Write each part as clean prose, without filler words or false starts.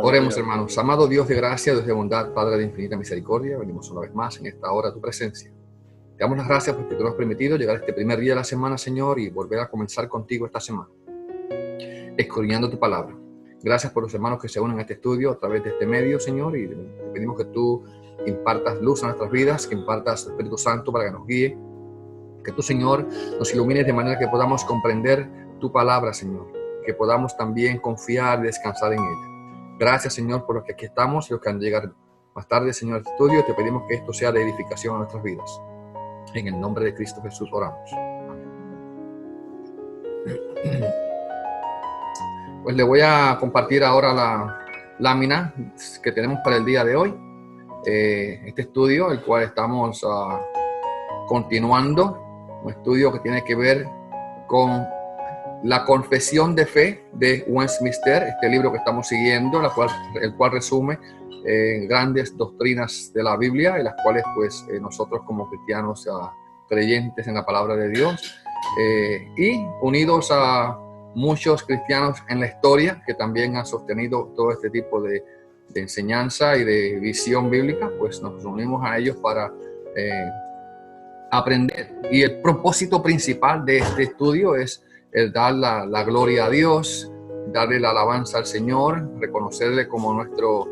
Oremos, hermanos. Amado Dios de gracia, Dios de bondad, Padre de infinita misericordia, venimos una vez más en esta hora a tu presencia. Te damos las gracias porque tú nos has permitido llegar a este primer día de la semana, Señor, y volver a comenzar contigo esta semana, escudriñando tu palabra. Gracias por los hermanos que se unen a este estudio a través de este medio, Señor, y te pedimos que tú impartas luz a nuestras vidas, que impartas el Espíritu Santo para que nos guíe, que tú, Señor, nos ilumines de manera que podamos comprender tu palabra, Señor, que podamos también confiar y descansar en ella. Gracias, Señor, por los que aquí estamos y los que han de llegar más tarde, Señor, al estudio. Te pedimos que esto sea de edificación a nuestras vidas. En el nombre de Cristo Jesús oramos. Pues le voy a compartir ahora la lámina que tenemos para el día de hoy. Este estudio, el cual estamos continuando, un estudio que tiene que ver con la confesión de fe de Westminster, este libro que estamos siguiendo, el cual resume grandes doctrinas de la Biblia, en las cuales pues nosotros como cristianos creyentes en la palabra de Dios y unidos a muchos cristianos en la historia que también han sostenido todo este tipo de enseñanza y de visión bíblica, pues nos unimos a ellos para aprender. Y el propósito principal de este estudio es el dar la gloria a Dios, darle la alabanza al Señor, reconocerle como nuestro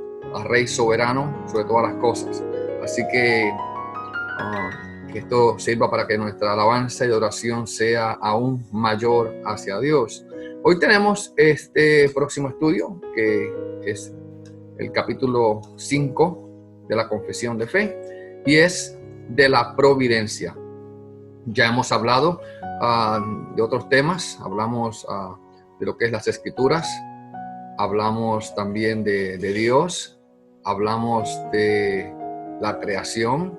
Rey soberano sobre todas las cosas. Así que esto sirva para que nuestra alabanza y oración sea aún mayor hacia Dios. Hoy tenemos este próximo estudio, que es el capítulo 5 de la Confesión de Fe, y es de la providencia. Ya hemos hablado de otros temas, hablamos de lo que es las Escrituras, hablamos también de Dios, hablamos de la creación,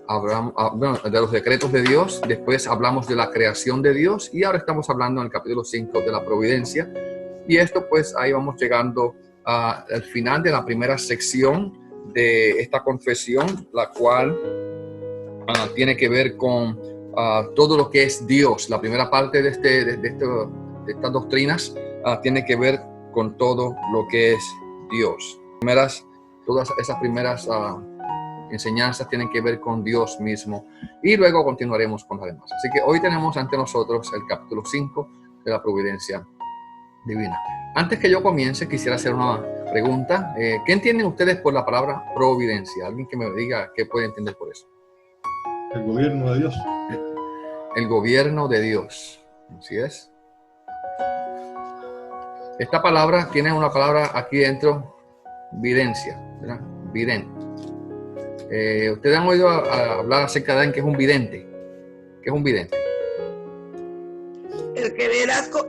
hablamos de los decretos de Dios, después hablamos de la creación de Dios y ahora estamos hablando en el capítulo 5 de la providencia. Y esto pues ahí vamos llegando al final de la primera sección de esta confesión, la cual tiene que ver con todo lo que es Dios. La primera parte de estas doctrinas tiene que ver con todo lo que es Dios. Todas esas primeras enseñanzas tienen que ver con Dios mismo. Y luego continuaremos con las demás. Así que hoy tenemos ante nosotros el capítulo 5 de la providencia divina. Antes que yo comience, quisiera hacer una pregunta. ¿Qué entienden ustedes por la palabra providencia? Alguien que me diga qué puede entender por eso. El gobierno de Dios. El gobierno de Dios. Así es. Esta palabra tiene una palabra aquí dentro, videncia, ¿verdad? Vidente. Ustedes han oído hablar acerca de alguien que es un vidente. ¿Qué es un vidente? El que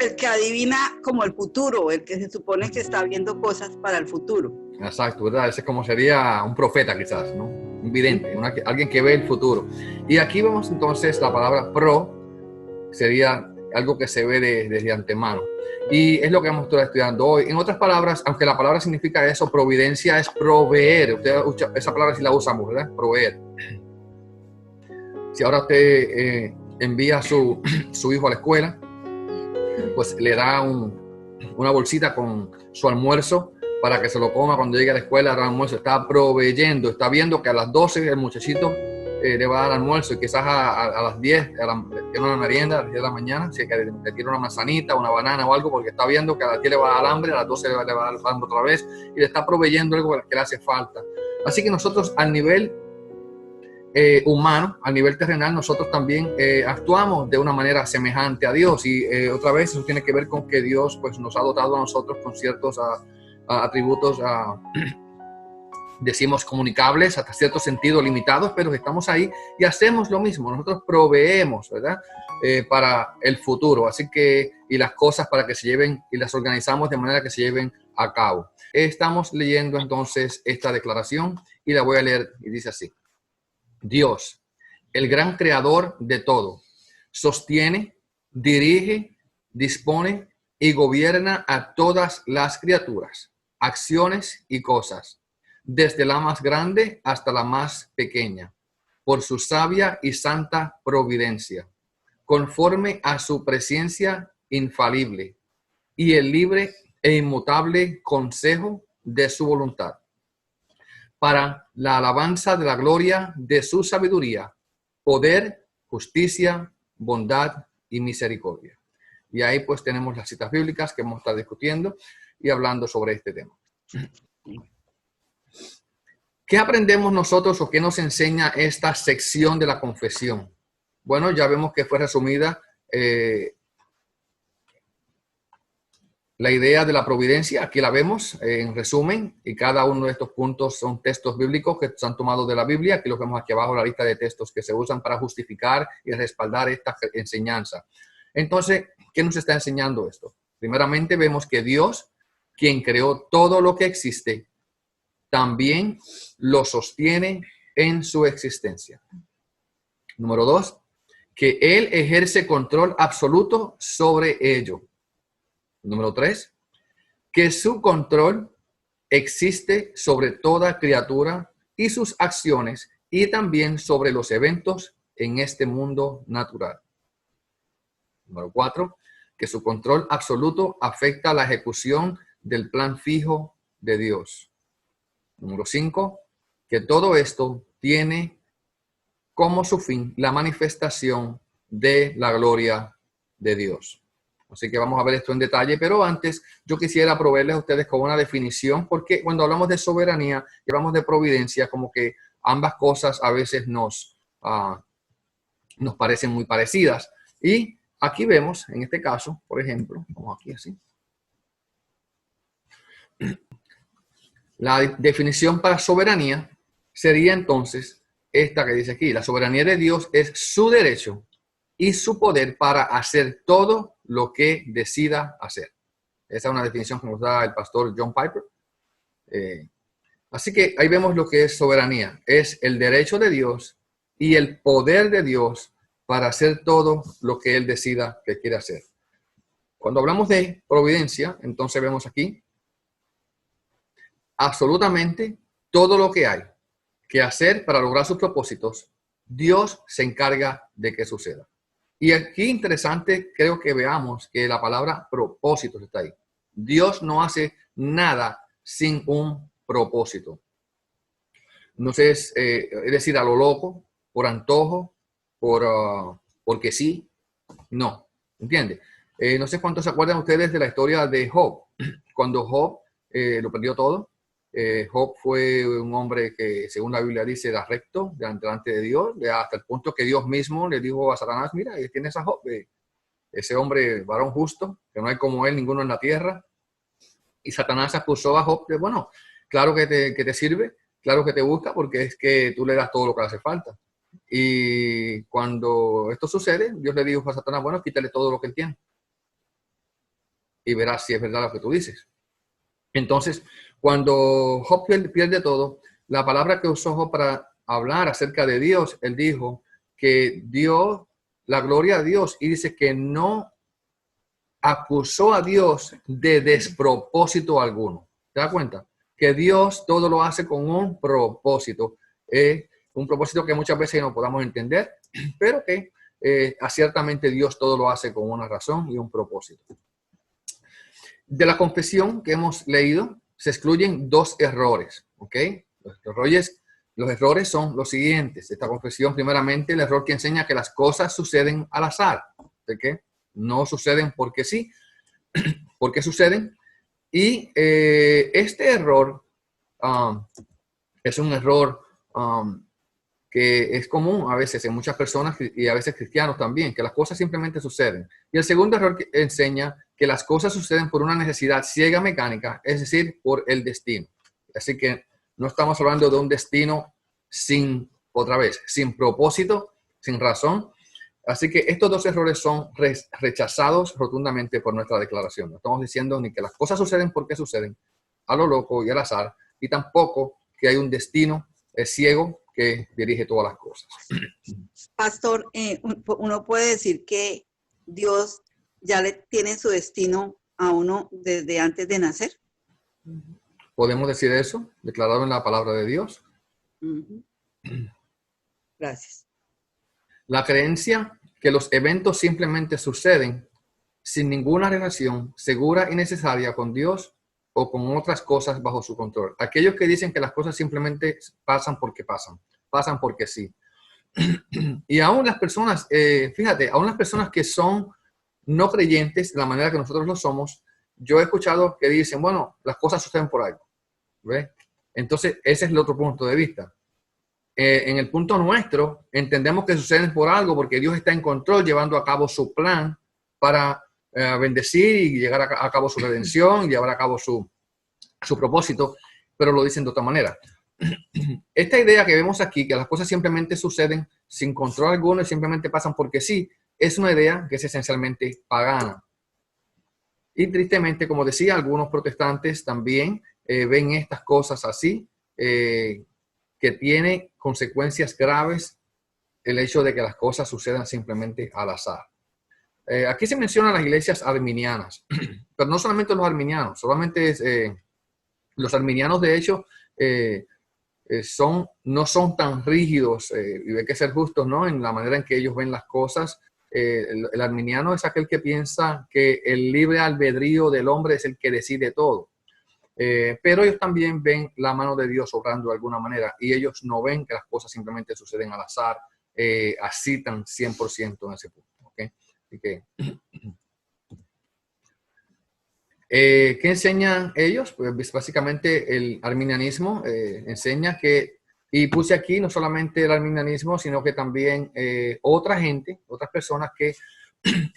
el que adivina como el futuro, el que se supone que está viendo cosas para el futuro. Exacto, ¿verdad? Ese es como sería un profeta quizás, ¿no? Un vidente, alguien que ve el futuro. Y aquí vemos entonces la palabra sería algo que se ve desde antemano. Y es lo que vamos a estar estudiando hoy. En otras palabras, aunque la palabra significa eso, providencia es proveer. Usted, esa palabra sí la usamos, ¿verdad? Proveer. Si ahora usted envía a su hijo a la escuela, pues le da una bolsita con su almuerzo para que se lo coma cuando llegue a la escuela. El almuerzo está proveyendo, está viendo que a las 12 el muchachito le va a dar almuerzo y quizás a las 10 tiene una merienda a las 10 de la mañana, si le tira una manzanita, una banana o algo, porque está viendo que a las 10 le va a dar hambre, a las 12 le va a dar hambre otra vez y le está proveyendo algo que le hace falta. Así que nosotros al nivel humano, a nivel terrenal, nosotros también actuamos de una manera semejante a Dios y otra vez eso tiene que ver con que Dios pues, nos ha dotado a nosotros con ciertos atributos decimos comunicables, hasta cierto sentido limitados, pero estamos ahí y hacemos lo mismo. Nosotros proveemos, ¿verdad? Para el futuro, así que, y las cosas para que se lleven, y las organizamos de manera que se lleven a cabo. Estamos leyendo entonces esta declaración y la voy a leer y dice así. Dios, el gran creador de todo, sostiene, dirige, dispone y gobierna a todas las criaturas, acciones y cosas, desde la más grande hasta la más pequeña, por su sabia y santa providencia, conforme a su presencia infalible y el libre e inmutable consejo de su voluntad, para la alabanza de la gloria de su sabiduría, poder, justicia, bondad y misericordia. Y ahí pues tenemos las citas bíblicas que vamos a estar discutiendo y hablando sobre este tema. ¿Qué aprendemos nosotros o qué nos enseña esta sección de la confesión? Bueno, ya vemos que fue resumida la idea de la providencia. Aquí la vemos en resumen, y cada uno de estos puntos son textos bíblicos que se han tomado de la Biblia. Aquí los vemos aquí abajo, la lista de textos que se usan para justificar y respaldar esta enseñanza. Entonces, ¿qué nos está enseñando esto? Primeramente vemos que Dios, quien creó todo lo que existe, también lo sostiene en su existencia. Número 2, que Él ejerce control absoluto sobre ello. Número 3, que su control existe sobre toda criatura y sus acciones y también sobre los eventos en este mundo natural. Número 4, que su control absoluto afecta la ejecución del plan fijo de Dios. Número 5, que todo esto tiene como su fin la manifestación de la gloria de Dios. Así que vamos a ver esto en detalle, pero antes yo quisiera proveerles a ustedes con una definición, porque cuando hablamos de soberanía y hablamos de providencia, como que ambas cosas a veces nos parecen muy parecidas. Y aquí vemos, en este caso, por ejemplo, vamos aquí así. La definición para soberanía sería entonces esta que dice aquí. La soberanía de Dios es su derecho y su poder para hacer todo lo que decida hacer. Esa es una definición que nos da el pastor John Piper. Así que ahí vemos lo que es soberanía. Es el derecho de Dios y el poder de Dios para hacer todo lo que Él decida que quiere hacer. Cuando hablamos de providencia, entonces vemos aquí absolutamente todo lo que hay que hacer para lograr sus propósitos, Dios se encarga de que suceda. Y aquí interesante, creo que veamos que la palabra propósito está ahí. Dios no hace nada sin un propósito. No sé, es decir, a lo loco, por antojo, porque sí, no, ¿entiende? No sé cuántos se acuerdan ustedes de la historia de Job. Cuando Job lo perdió todo, Job fue un hombre que, según la Biblia dice, era recto delante de Dios, hasta el punto que Dios mismo le dijo a Satanás, mira, tienes a Job, ese hombre varón justo, que no hay como él ninguno en la tierra. Y Satanás acusó a Job de, bueno, claro que te sirve, claro que te busca, porque es que tú le das todo lo que le hace falta. Y cuando esto sucede, Dios le dijo a Satanás, bueno, quítale todo lo que él tiene y verás si es verdad lo que tú dices. Entonces, cuando Job pierde todo, la palabra que usó Job para hablar acerca de Dios, él dijo que Dios, la gloria a Dios, y dice que no acusó a Dios de despropósito alguno. ¿Te das cuenta? Que Dios todo lo hace con un propósito que muchas veces no podamos entender, pero que ciertamente Dios todo lo hace con una razón y un propósito. De la confesión que hemos leído, se excluyen dos errores, ¿ok? Los errores son los siguientes. Esta confesión, primeramente, el error que enseña que las cosas suceden al azar, ¿ok? No suceden porque sí, porque suceden. Y este error es un error que es común a veces en muchas personas y a veces cristianos también, que las cosas simplemente suceden. Y el segundo error que enseña que las cosas suceden por una necesidad ciega mecánica, es decir, por el destino. Así que no estamos hablando de un destino sin propósito, sin razón. Así que estos dos errores son rechazados rotundamente por nuestra declaración. No estamos diciendo ni que las cosas suceden porque suceden a lo loco y al azar, y tampoco que hay un destino ciego que dirige todas las cosas. Pastor, uno puede decir que Dios ya le tiene su destino a uno desde antes de nacer. ¿Podemos decir eso, declarado en la palabra de Dios? Gracias. La creencia que los eventos simplemente suceden sin ninguna relación segura y necesaria con Dios o con otras cosas bajo su control. Aquellos que dicen que las cosas simplemente pasan porque pasan porque sí. Y aún las personas, fíjate, aún las personas que son no creyentes, de la manera que nosotros lo somos, yo he escuchado que dicen, bueno, las cosas suceden por algo. ¿Ves? Entonces, ese es el otro punto de vista. En el punto nuestro, entendemos que suceden por algo porque Dios está en control, llevando a cabo su plan para bendecir y llegar a cabo su redención y llevar a cabo su propósito, pero lo dicen de otra manera. Esta idea que vemos aquí, que las cosas simplemente suceden sin control alguno y simplemente pasan porque sí, es una idea que es esencialmente pagana. Y tristemente, como decía, algunos protestantes también ven estas cosas así, que tiene consecuencias graves el hecho de que las cosas sucedan simplemente al azar. Aquí se mencionan las iglesias arminianas, pero no solamente los arminianos, solamente los arminianos de hecho no son tan rígidos y hay que ser justos, ¿no? En la manera en que ellos ven las cosas. El arminiano es aquel que piensa que el libre albedrío del hombre es el que decide todo. Pero ellos también ven la mano de Dios obrando de alguna manera y ellos no ven que las cosas simplemente suceden al azar, así tan 100% en ese punto. ¿Okay? Así que, ¿qué enseñan ellos? Pues básicamente el arminianismo enseña que, y puse aquí no solamente el arminianismo, sino que también otras personas que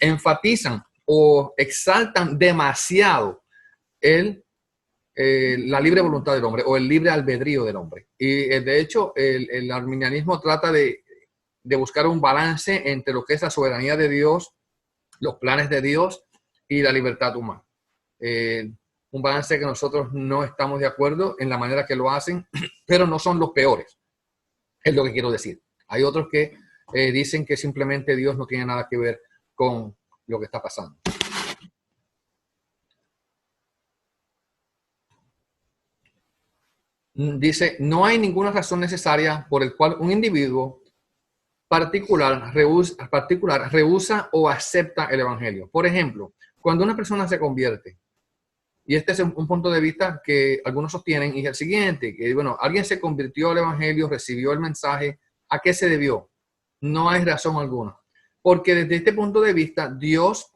enfatizan o exaltan demasiado la libre voluntad del hombre o el libre albedrío del hombre. Y de hecho, el arminianismo trata de buscar un balance entre lo que es la soberanía de Dios, los planes de Dios y la libertad humana. Un balance que nosotros no estamos de acuerdo en la manera que lo hacen, pero no son los peores, es lo que quiero decir. Hay otros que dicen que simplemente Dios no tiene nada que ver con lo que está pasando. Dice, no hay ninguna razón necesaria por el cual un individuo particular rehúsa o acepta el evangelio. Por ejemplo, cuando una persona se convierte, y este es un punto de vista que algunos sostienen, y es el siguiente, que bueno, alguien se convirtió al evangelio, recibió el mensaje, ¿a qué se debió? No hay razón alguna. Porque desde este punto de vista, Dios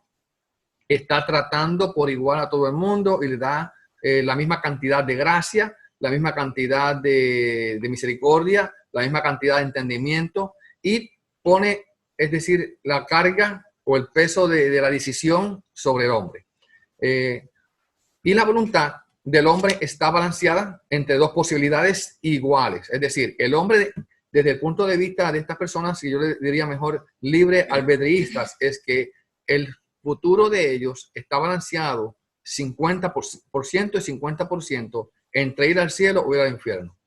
está tratando por igual a todo el mundo y le da la misma cantidad de gracia, la misma cantidad de misericordia, la misma cantidad de entendimiento y pone, es decir, la carga o el peso de la decisión sobre el hombre. Y la voluntad del hombre está balanceada entre dos posibilidades iguales. Es decir, el hombre, desde el punto de vista de estas personas, y yo le diría mejor libre albedristas, es que el futuro de ellos está balanceado 50% y 50% entre ir al cielo o ir al infierno.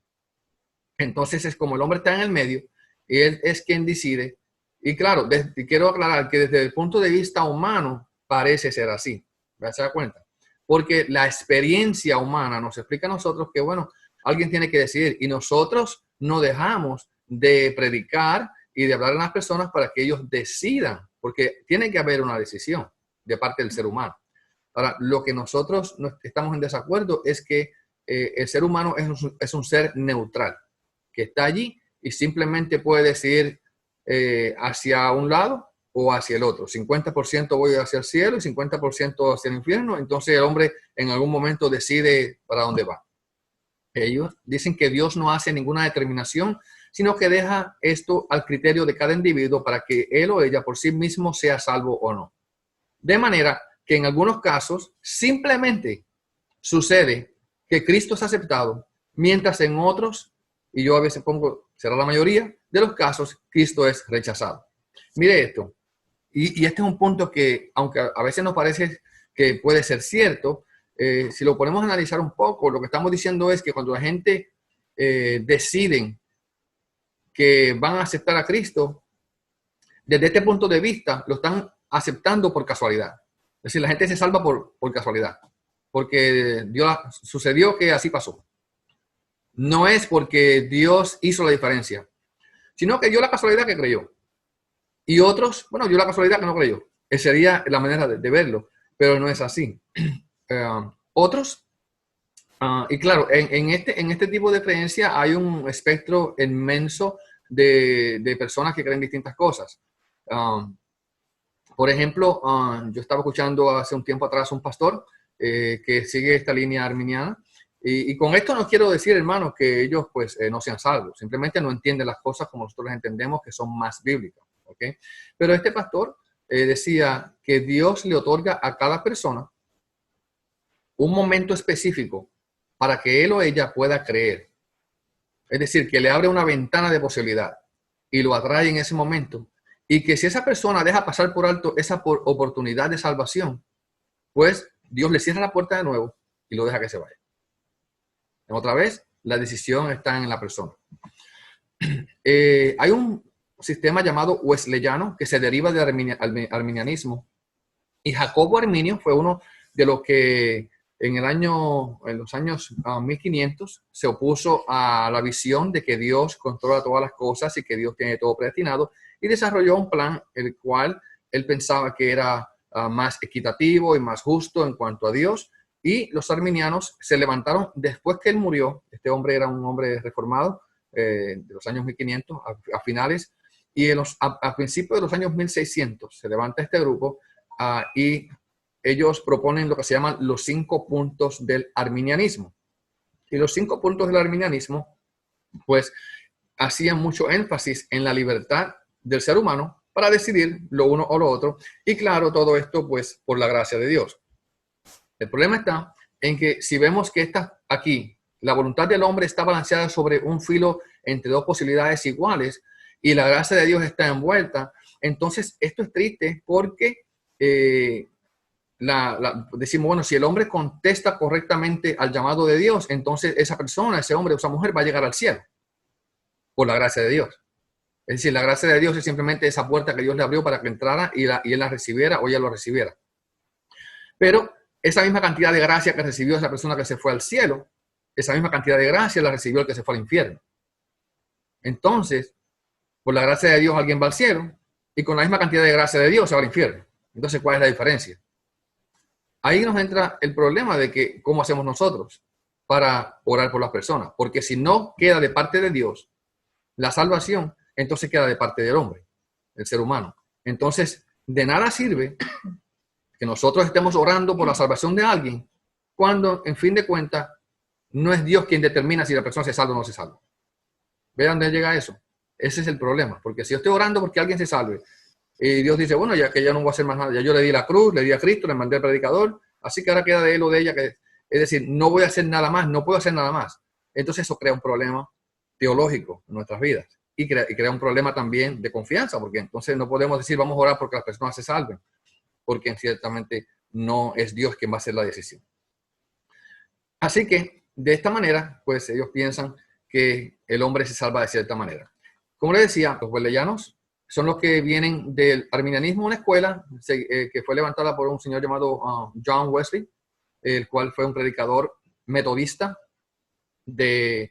Entonces es como el hombre está en el medio y él es quien decide. Y claro, quiero aclarar que desde el punto de vista humano parece ser así. ¿Se da cuenta? Porque la experiencia humana nos explica a nosotros que, bueno, alguien tiene que decidir y nosotros no dejamos de predicar y de hablar a las personas para que ellos decidan, porque tiene que haber una decisión de parte del ser humano. Ahora, lo que nosotros estamos en desacuerdo es que el ser humano es un ser neutral, que está allí y simplemente puede decidir hacia un lado o hacia el otro. 50% voy hacia el cielo y 50% hacia el infierno. Entonces el hombre en algún momento decide para dónde va. Ellos dicen que Dios no hace ninguna determinación, sino que deja esto al criterio de cada individuo para que él o ella por sí mismo sea salvo o no. De manera que en algunos casos simplemente sucede que Cristo es aceptado, mientras en otros, y yo a veces pongo, será la mayoría de los casos, Cristo es rechazado. Mire esto, y este es un punto que, aunque a veces nos parece que puede ser cierto, si lo ponemos a analizar un poco, lo que estamos diciendo es que cuando la gente deciden que van a aceptar a Cristo, desde este punto de vista, lo están aceptando por casualidad. Es decir, la gente se salva por casualidad, porque sucedió que así pasó. No es porque Dios hizo la diferencia, sino que dio la casualidad que creyó. Y otros, bueno, dio la casualidad que no creyó. Esa sería la manera de verlo, pero no es así. Otros Y claro, en este tipo de creencia hay un espectro inmenso de personas que creen distintas cosas. Por ejemplo, yo estaba escuchando hace un tiempo atrás un pastor que sigue esta línea arminiana. Y con esto no quiero decir, hermanos, que ellos pues no sean salvos. Simplemente no entienden las cosas como nosotros las entendemos, que son más bíblicas. ¿Okay? Pero este pastor decía que Dios le otorga a cada persona un momento específico para que él o ella pueda creer. Es decir, que le abre una ventana de posibilidad y lo atrae en ese momento. Y que si esa persona deja pasar por alto esa oportunidad de salvación, pues Dios le cierra la puerta de nuevo y lo deja que se vaya. Otra vez, la decisión está en la persona. Hay un sistema llamado wesleyano que se deriva del arminianismo. Y Jacobo Arminio fue uno de los que en los años 1500 se opuso a la visión de que Dios controla todas las cosas y que Dios tiene todo predestinado, y desarrolló un plan el cual él pensaba que era más equitativo y más justo en cuanto a Dios. Y los arminianos se levantaron después que él murió. Este hombre era un hombre reformado de los años 1500 a finales, y a principios de los años 1600 se levanta este grupo y ellos proponen lo que se llaman los 5 puntos del arminianismo. Y los 5 puntos del arminianismo, pues, hacían mucho énfasis en la libertad del ser humano para decidir lo uno o lo otro. Y claro, todo esto, pues, por la gracia de Dios. El problema está en que si vemos que aquí, la voluntad del hombre está balanceada sobre un filo entre dos posibilidades iguales y la gracia de Dios está envuelta, entonces esto es triste porque decimos, bueno, si el hombre contesta correctamente al llamado de Dios, entonces esa persona, ese hombre o esa mujer va a llegar al cielo por la gracia de Dios. Es decir, la gracia de Dios es simplemente esa puerta que Dios le abrió para que entrara y él la recibiera o ella lo recibiera. Pero esa misma cantidad de gracia que recibió esa persona que se fue al cielo, esa misma cantidad de gracia la recibió el que se fue al infierno. Entonces, por la gracia de Dios alguien va al cielo y con la misma cantidad de gracia de Dios se va al infierno. Entonces, ¿cuál es la diferencia? Ahí nos entra el problema de que cómo hacemos nosotros para orar por las personas. Porque si no queda de parte de Dios la salvación, entonces queda de parte del hombre, del ser humano. Entonces, de nada sirve que nosotros estemos orando por la salvación de alguien cuando, en fin de cuentas, no es Dios quien determina si la persona se salva o no se salva. ¿Ve dónde llega eso? Ese es el problema. Porque si yo estoy orando porque alguien se salve, y Dios dice, bueno, ya que ya no voy a hacer más nada, ya yo le di la cruz, le di a Cristo, le mandé al predicador, así que ahora queda de él o de ella, es decir, no voy a hacer nada más, no puedo hacer nada más. Entonces eso crea un problema teológico en nuestras vidas y crea un problema también de confianza, porque entonces no podemos decir, vamos a orar porque las personas se salven, porque ciertamente no es Dios quien va a hacer la decisión. Así que, de esta manera, pues ellos piensan que el hombre se salva de cierta manera. Como les decía, los wesleyanos son los que vienen del arminianismo, una escuela que fue levantada por un señor llamado John Wesley, el cual fue un predicador metodista del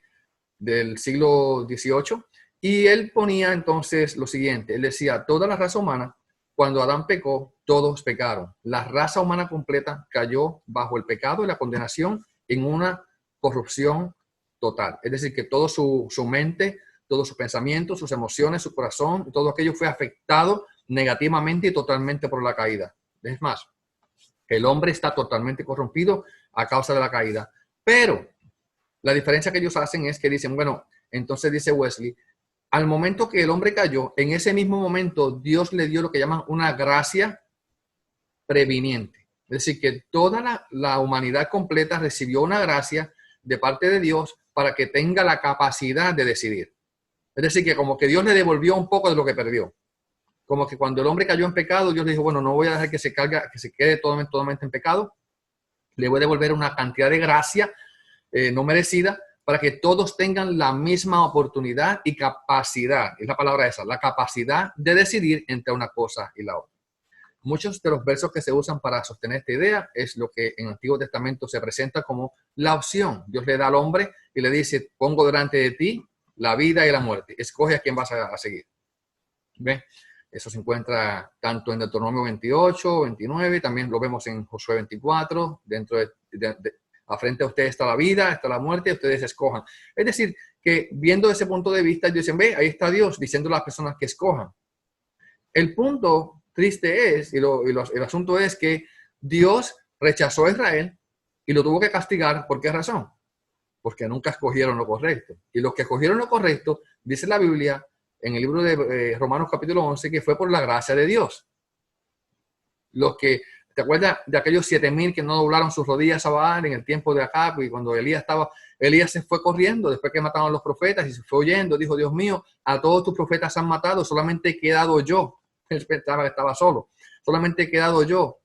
siglo XVIII. Y él ponía entonces lo siguiente, él decía, toda la raza humana, cuando Adán pecó, todos pecaron. La raza humana completa cayó bajo el pecado y la condenación en una corrupción total. Es decir, que todo su mente, todos sus pensamientos, sus emociones, su corazón, todo aquello fue afectado negativamente y totalmente por la caída. Es más, el hombre está totalmente corrompido a causa de la caída. Pero la diferencia que ellos hacen es que dicen, bueno, entonces dice Wesley, al momento que el hombre cayó, en ese mismo momento Dios le dio lo que llaman una gracia previniente. Es decir, que toda la humanidad completa recibió una gracia de parte de Dios para que tenga la capacidad de decidir. Es decir, que como que Dios le devolvió un poco de lo que perdió. Como que cuando el hombre cayó en pecado, Dios le dijo, bueno, no voy a dejar que se quede totalmente en pecado. Le voy a devolver una cantidad de gracia no merecida para que todos tengan la misma oportunidad y capacidad. Es la palabra esa, la capacidad de decidir entre una cosa y la otra. Muchos de los versos que se usan para sostener esta idea es lo que en el Antiguo Testamento se presenta como la opción. Dios le da al hombre y le dice, pongo delante de ti la vida y la muerte. Escoge a quién vas a seguir. ¿Ve? Eso se encuentra tanto en Deuteronomio 28, 29, también lo vemos en Josué 24, dentro frente a ustedes está la vida, está la muerte, ustedes escojan. Es decir, que viendo ese punto de vista, ellos dicen, ve, ahí está Dios diciendo a las personas que escojan. El punto triste es, el asunto es que Dios rechazó a Israel y lo tuvo que castigar. ¿Por qué razón? Porque nunca escogieron lo correcto. Y los que escogieron lo correcto, dice la Biblia en el libro de Romanos capítulo 11, que fue por la gracia de Dios. Los que, ¿te acuerdas de aquellos 7,000 que no doblaron sus rodillas a Baal en el tiempo de Acab? Y cuando Elías se fue corriendo después que mataron a los profetas y se fue oyendo, dijo, Dios mío, a todos tus profetas han matado, solamente he quedado yo. Él pensaba que estaba solo, solamente he quedado yo.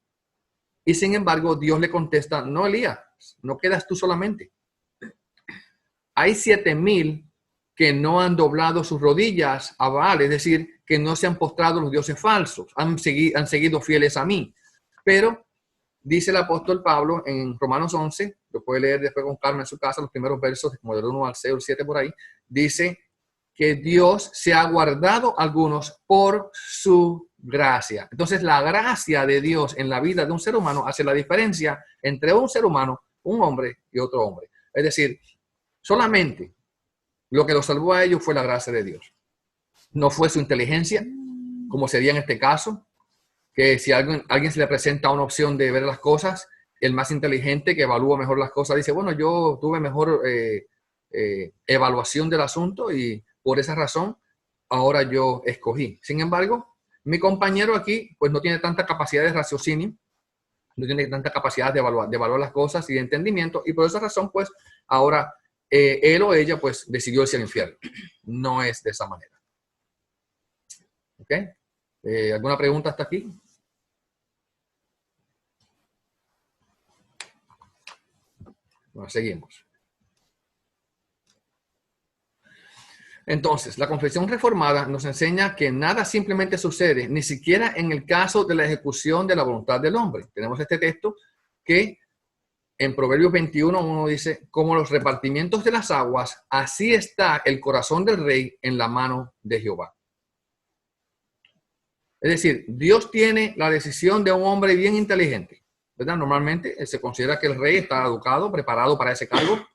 Y sin embargo, Dios le contesta, no, Elías, no quedas tú solamente. Hay 7,000 que no han doblado sus rodillas a Baal, es decir, que no se han postrado los dioses falsos, han seguido fieles a mí. Pero dice el apóstol Pablo en Romanos 11, lo puede leer después con calma en su casa, los primeros versos, como del 1 al 6 o el 7 por ahí, dice que Dios se ha guardado a algunos por su gracia. Entonces, la gracia de Dios en la vida de un ser humano hace la diferencia entre un ser humano, un hombre y otro hombre. Es decir, solamente lo que los salvó a ellos fue la gracia de Dios. No fue su inteligencia, como sería en este caso, que si a alguien se le presenta una opción de ver las cosas, el más inteligente que evalúa mejor las cosas dice, bueno, yo tuve mejor evaluación del asunto y por esa razón ahora yo escogí. Sin embargo, mi compañero aquí pues no tiene tanta capacidad de raciocinio, no tiene tanta capacidad de evaluar las cosas y de entendimiento, y por esa razón pues ahora él o ella pues decidió irse al infierno. No es de esa manera. ¿Ok? ¿Alguna pregunta hasta aquí? Bueno, seguimos. Entonces, la confesión reformada nos enseña que nada simplemente sucede, ni siquiera en el caso de la ejecución de la voluntad del hombre. Tenemos este texto que en Proverbios 21, uno dice, como los repartimientos de las aguas, así está el corazón del rey en la mano de Jehová. Es decir, Dios tiene la decisión de un hombre bien inteligente, ¿verdad? Normalmente se considera que el rey está educado, preparado para ese cargo.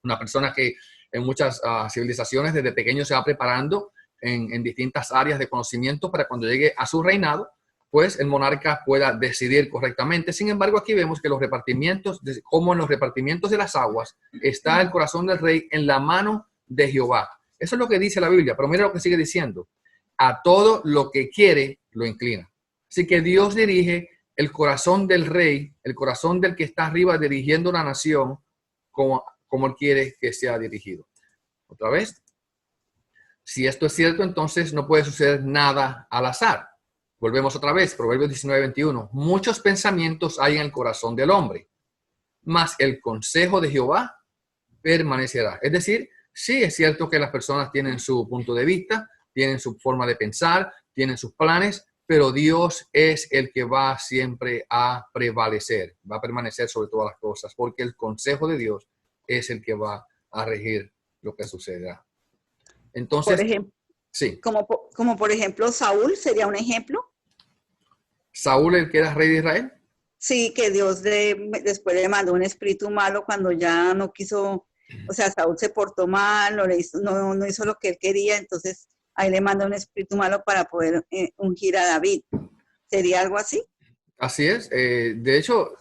Una persona que en muchas civilizaciones desde pequeño se va preparando en distintas áreas de conocimiento para cuando llegue a su reinado, pues el monarca pueda decidir correctamente. Sin embargo, aquí vemos que los repartimientos, como en los repartimientos de las aguas, está el corazón del rey en la mano de Jehová. Eso es lo que dice la Biblia, pero mira lo que sigue diciendo. A todo lo que quiere, lo inclina. Así que Dios dirige el corazón del rey, el corazón del que está arriba dirigiendo la nación como Él quiere que sea dirigido. Otra vez, si esto es cierto, entonces no puede suceder nada al azar. Volvemos otra vez, Proverbios 19:21. Muchos pensamientos hay en el corazón del hombre, mas el consejo de Jehová permanecerá. Es decir, sí es cierto que las personas tienen su punto de vista, tienen su forma de pensar, tienen sus planes, pero Dios es el que va siempre a prevalecer, va a permanecer sobre todas las cosas, porque el consejo de Dios es el que va a regir lo que sucederá. Entonces, por ejemplo, sí. Como por ejemplo Saúl, ¿sería un ejemplo? ¿Saúl el que era rey de Israel? Sí, que Dios después le mandó un espíritu malo cuando ya no quiso, o sea, Saúl se portó mal, no hizo lo que él quería, entonces ahí le mandó un espíritu malo para poder ungir a David. ¿Sería algo así? Así es. De hecho,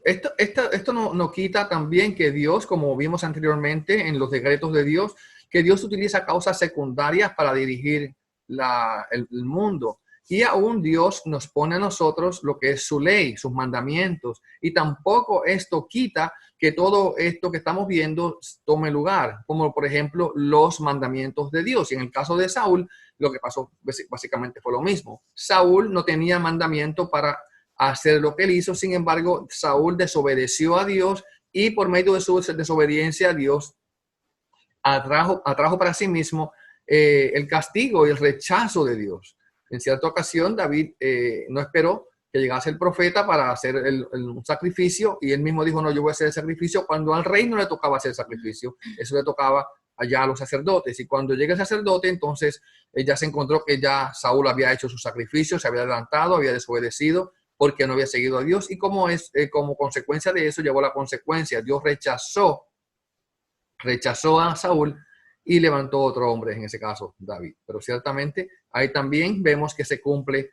esto no quita también que Dios, como vimos anteriormente en los decretos de Dios, que Dios utiliza causas secundarias para dirigir el mundo. Y aún Dios nos pone a nosotros lo que es su ley, sus mandamientos. Y tampoco esto quita que todo esto que estamos viendo tome lugar, como por ejemplo los mandamientos de Dios. Y en el caso de Saúl, lo que pasó básicamente fue lo mismo. Saúl no tenía mandamiento para hacer lo que él hizo. Sin embargo, Saúl desobedeció a Dios y por medio de su desobediencia a Dios atrajo para sí mismo el castigo y el rechazo de Dios. En cierta ocasión, David no esperó que llegase el profeta para hacer un sacrificio y él mismo dijo, no, yo voy a hacer el sacrificio, cuando al rey no le tocaba hacer el sacrificio, eso le tocaba allá a los sacerdotes. Y cuando llega el sacerdote, entonces ya se encontró que ya Saúl había hecho su sacrificio, se había adelantado, había desobedecido porque no había seguido a Dios, y como consecuencia de eso llevó la consecuencia. Dios rechazó a Saúl y levantó otro hombre, en ese caso David. Pero ciertamente ahí también vemos que se cumple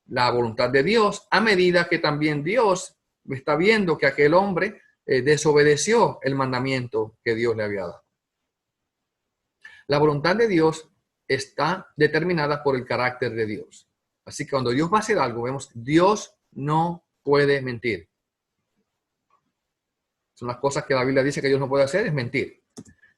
la voluntad de Dios, a medida que también Dios está viendo que aquel hombre desobedeció el mandamiento que Dios le había dado. La voluntad de Dios está determinada por el carácter de Dios. Así que cuando Dios va a hacer algo, vemos, Dios no puede mentir. Son las cosas que la Biblia dice que Dios no puede hacer, es mentir.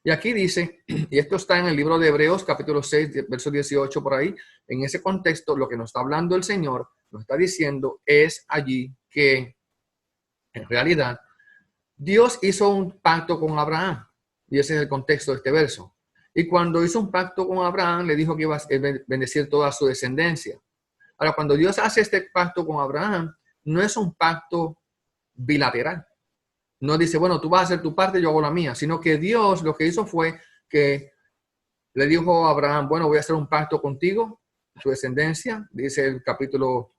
Y aquí dice, y esto está en el libro de Hebreos, capítulo 6, verso 18, por ahí, en ese contexto, lo que nos está hablando el Señor, nos está diciendo, es allí que, en realidad, Dios hizo un pacto con Abraham. Y ese es el contexto de este verso. Y cuando hizo un pacto con Abraham, le dijo que iba a bendecir toda su descendencia. Ahora, cuando Dios hace este pacto con Abraham, no es un pacto bilateral. No dice, bueno, tú vas a hacer tu parte, yo hago la mía, sino que Dios lo que hizo fue que le dijo a Abraham, bueno, voy a hacer un pacto contigo, tu descendencia, dice el capítulo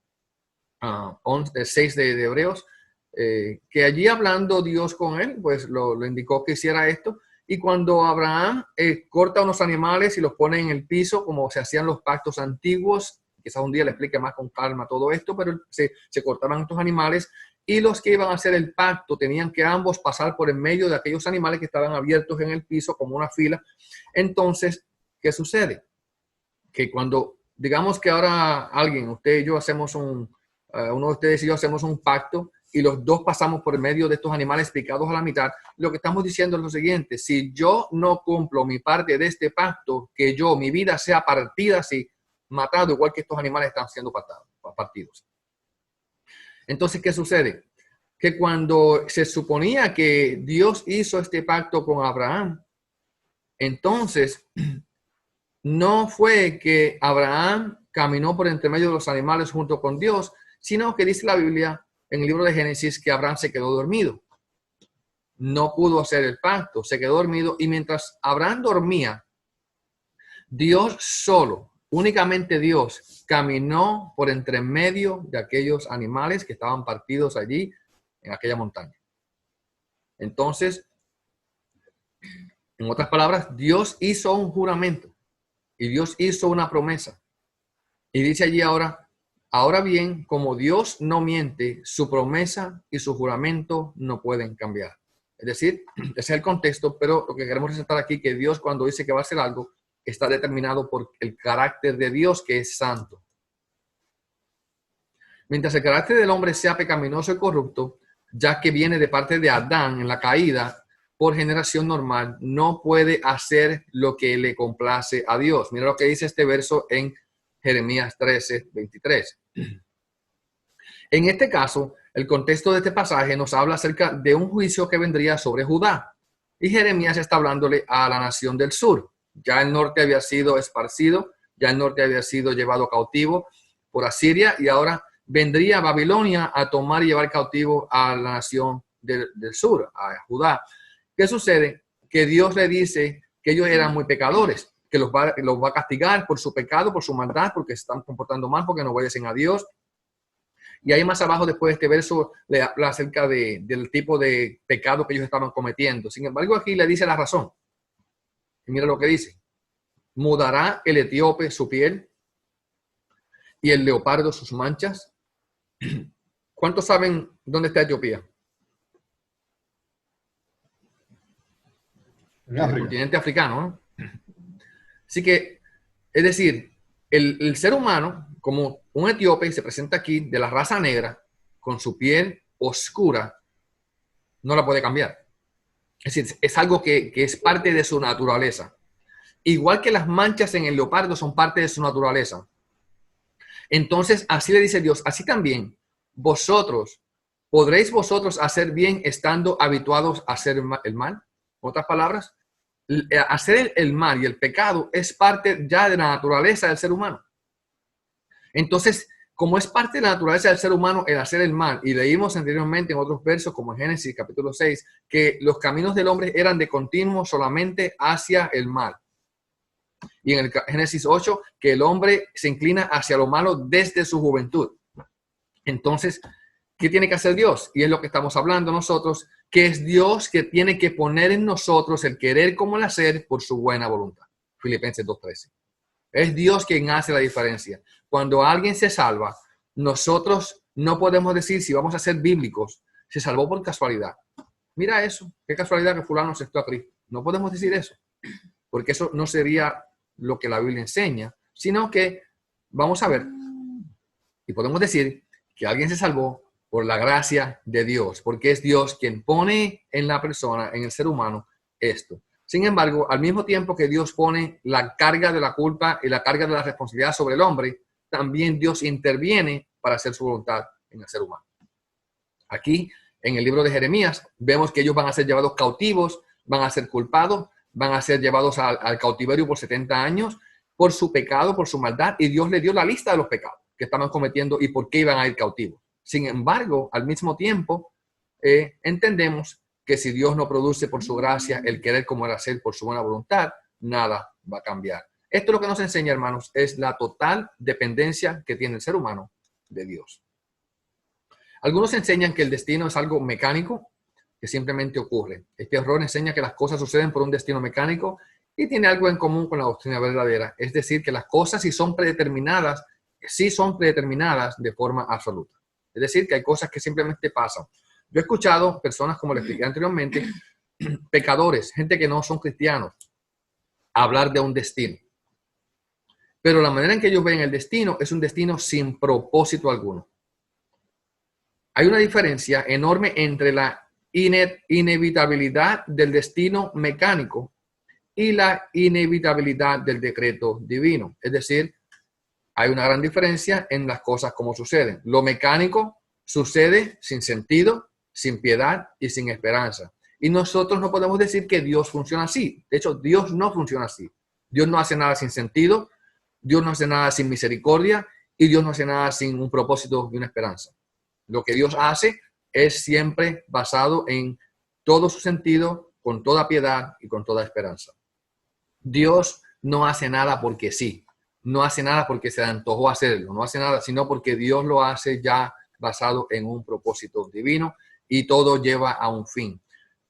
6 de Hebreos, que allí hablando Dios con él, pues lo indicó que hiciera esto. Y cuando Abraham corta unos animales y los pone en el piso, como se hacían los pactos antiguos, quizás un día le explique más con calma todo esto, pero se cortaban estos animales y los que iban a hacer el pacto tenían que ambos pasar por en medio de aquellos animales que estaban abiertos en el piso como una fila. Entonces, ¿qué sucede? Que cuando, digamos que ahora alguien, usted y yo hacemos uno de ustedes y yo hacemos un pacto y los dos pasamos por medio de estos animales picados a la mitad, lo que estamos diciendo es lo siguiente: si yo no cumplo mi parte de este pacto, que mi vida sea partida así, matado, igual que estos animales están siendo partidos. Entonces, ¿qué sucede? Que cuando se suponía que Dios hizo este pacto con Abraham, entonces no fue que Abraham caminó por entre medio de los animales junto con Dios, sino que dice la Biblia en el libro de Génesis que Abraham se quedó dormido. No pudo hacer el pacto, se quedó dormido, y mientras Abraham dormía, Dios solo, únicamente Dios, caminó por entre medio de aquellos animales que estaban partidos allí en aquella montaña. Entonces, en otras palabras, Dios hizo un juramento y Dios hizo una promesa. Y dice allí ahora bien, como Dios no miente, su promesa y su juramento no pueden cambiar. Es decir, ese es el contexto, pero lo que queremos resaltar aquí es que Dios, cuando dice que va a hacer algo, está determinado por el carácter de Dios, que es santo. Mientras el carácter del hombre sea pecaminoso y corrupto, ya que viene de parte de Adán en la caída, por generación normal, no puede hacer lo que le complace a Dios. Mira lo que dice este verso en Jeremías 13, 23. En este caso, el contexto de este pasaje nos habla acerca de un juicio que vendría sobre Judá. Y Jeremías está hablándole a la nación del sur. Ya el norte había sido esparcido, ya el norte había sido llevado cautivo por Asiria, y ahora vendría Babilonia a tomar y llevar cautivo a la nación del sur, a Judá. ¿Qué sucede? Que Dios le dice que ellos eran muy pecadores, que los va a castigar por su pecado, por su maldad, porque se están comportando mal, porque no obedecen a Dios. Y ahí más abajo, después de este verso, le habla acerca del tipo de pecado que ellos estaban cometiendo. Sin embargo, aquí le dice la razón. Y mira lo que dice: mudará el etíope su piel y el leopardo sus manchas. ¿Cuántos saben dónde está Etiopía? En el África. continente africano, ¿no? Así que, es decir, el ser humano, como un etíope, se presenta aquí de la raza negra, con su piel oscura, no la puede cambiar. Es decir, es algo que es parte de su naturaleza. Igual que las manchas en el leopardo son parte de su naturaleza. Entonces, así le dice Dios, así también ¿podréis vosotros hacer bien estando habituados a hacer el mal? En otras palabras, hacer el mal y el pecado es parte ya de la naturaleza del ser humano. Entonces, como es parte de la naturaleza del ser humano el hacer el mal, y leímos anteriormente en otros versos como en Génesis capítulo 6, que los caminos del hombre eran de continuo solamente hacia el mal. Y en el Génesis 8, que el hombre se inclina hacia lo malo desde su juventud. Entonces, ¿qué tiene que hacer Dios? Y es lo que estamos hablando nosotros, que es Dios que tiene que poner en nosotros el querer como el hacer por su buena voluntad. Filipenses 2:13. Es Dios quien hace la diferencia. Cuando alguien se salva, nosotros no podemos decir, si vamos a ser bíblicos, se salvó por casualidad. Mira eso, qué casualidad que fulano aceptó a Cristo. No podemos decir eso, porque eso no sería lo que la Biblia enseña, sino que vamos a ver y podemos decir que alguien se salvó por la gracia de Dios, porque es Dios quien pone en la persona, en el ser humano, esto. Sin embargo, al mismo tiempo que Dios pone la carga de la culpa y la carga de la responsabilidad sobre el hombre, también Dios interviene para hacer su voluntad en el ser humano. Aquí, en el libro de Jeremías, vemos que ellos van a ser llevados cautivos, van a ser culpados, van a ser llevados al cautiverio por 70 años por su pecado, por su maldad, y Dios le dio la lista de los pecados que estaban cometiendo y por qué iban a ir cautivos. Sin embargo, al mismo tiempo, entendemos que si Dios no produce por su gracia el querer como el hacer por su buena voluntad, nada va a cambiar. Esto es lo que nos enseña, hermanos, es la total dependencia que tiene el ser humano de Dios. Algunos enseñan que el destino es algo mecánico, que simplemente ocurre. Este error enseña que las cosas suceden por un destino mecánico y tiene algo en común con la doctrina verdadera. Es decir, que las cosas sí son predeterminadas de forma absoluta. Es decir, que hay cosas que simplemente pasan. Yo he escuchado personas, como les expliqué anteriormente, pecadores, gente que no son cristianos, hablar de un destino. Pero la manera en que ellos ven el destino es un destino sin propósito alguno. Hay una diferencia enorme entre la inevitabilidad del destino mecánico y la inevitabilidad del decreto divino. Es decir, hay una gran diferencia en las cosas como suceden. Lo mecánico sucede sin sentido, sin piedad y sin esperanza. Y nosotros no podemos decir que Dios funciona así. De hecho, Dios no funciona así. Dios no hace nada sin sentido, Dios no hace nada sin misericordia y Dios no hace nada sin un propósito y una esperanza. Lo que Dios hace es siempre basado en todo su sentido, con toda piedad y con toda esperanza. Dios no hace nada porque sí. No hace nada porque se le antojó hacerlo. No hace nada, sino porque Dios lo hace ya basado en un propósito divino y todo lleva a un fin.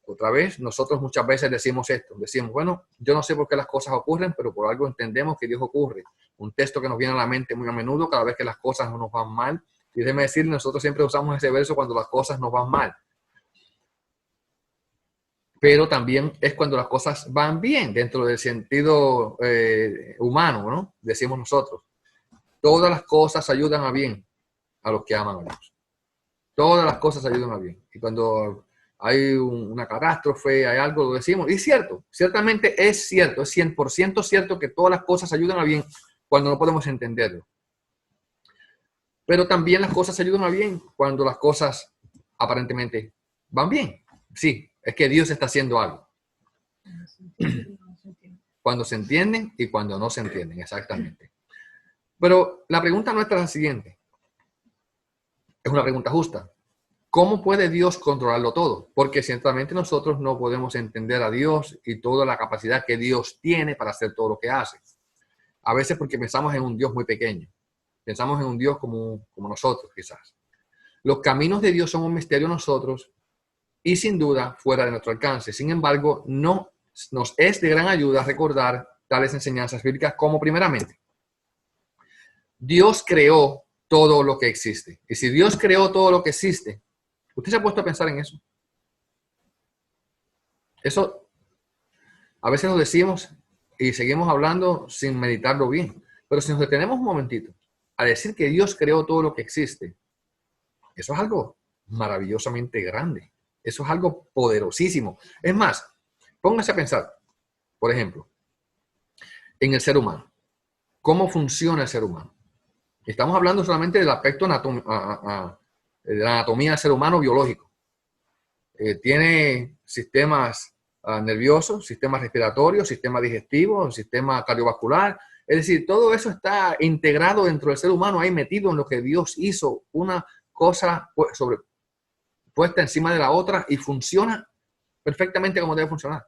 Otra vez, nosotros muchas veces decimos esto. Decimos, bueno, yo no sé por qué las cosas ocurren, pero por algo entendemos que Dios ocurre. Un texto que nos viene a la mente muy a menudo cada vez que las cosas no nos van mal. Y déjeme decir, nosotros siempre usamos ese verso cuando las cosas nos van mal. Pero también es cuando las cosas van bien, dentro del sentido humano, ¿no? Decimos nosotros. Todas las cosas ayudan a bien a los que aman a Dios. Todas las cosas ayudan a bien. Y cuando hay una catástrofe, hay algo, lo decimos. Y es cierto, ciertamente es cierto, es 100% cierto que todas las cosas ayudan a bien cuando no podemos entenderlo. Pero también las cosas ayudan a bien cuando las cosas aparentemente van bien. Sí, es que Dios está haciendo algo. Cuando se entienden y cuando no se entienden, exactamente. Pero la pregunta nuestra es la siguiente. Es una pregunta justa. ¿Cómo puede Dios controlarlo todo? Porque ciertamente nosotros no podemos entender a Dios y toda la capacidad que Dios tiene para hacer todo lo que hace. A veces porque pensamos en un Dios muy pequeño. Pensamos en un Dios como nosotros, quizás. Los caminos de Dios son un misterio a nosotros y sin duda fuera de nuestro alcance. Sin embargo, no nos es de gran ayuda recordar tales enseñanzas bíblicas como primeramente, Dios creó todo lo que existe. Y si Dios creó todo lo que existe, ¿usted se ha puesto a pensar en eso? Eso a veces lo decimos y seguimos hablando sin meditarlo bien. Pero si nos detenemos un momentito a decir que Dios creó todo lo que existe, eso es algo maravillosamente grande. Eso es algo poderosísimo. Es más, póngase a pensar, por ejemplo, en el ser humano. ¿Cómo funciona el ser humano? Estamos hablando solamente del aspecto de la anatomía del ser humano biológico. Tiene sistemas nerviosos, sistemas respiratorios, sistema digestivo, sistema cardiovascular. Es decir, todo eso está integrado dentro del ser humano, ahí metido en lo que Dios hizo, una cosa puesta encima de la otra y funciona perfectamente como debe funcionar.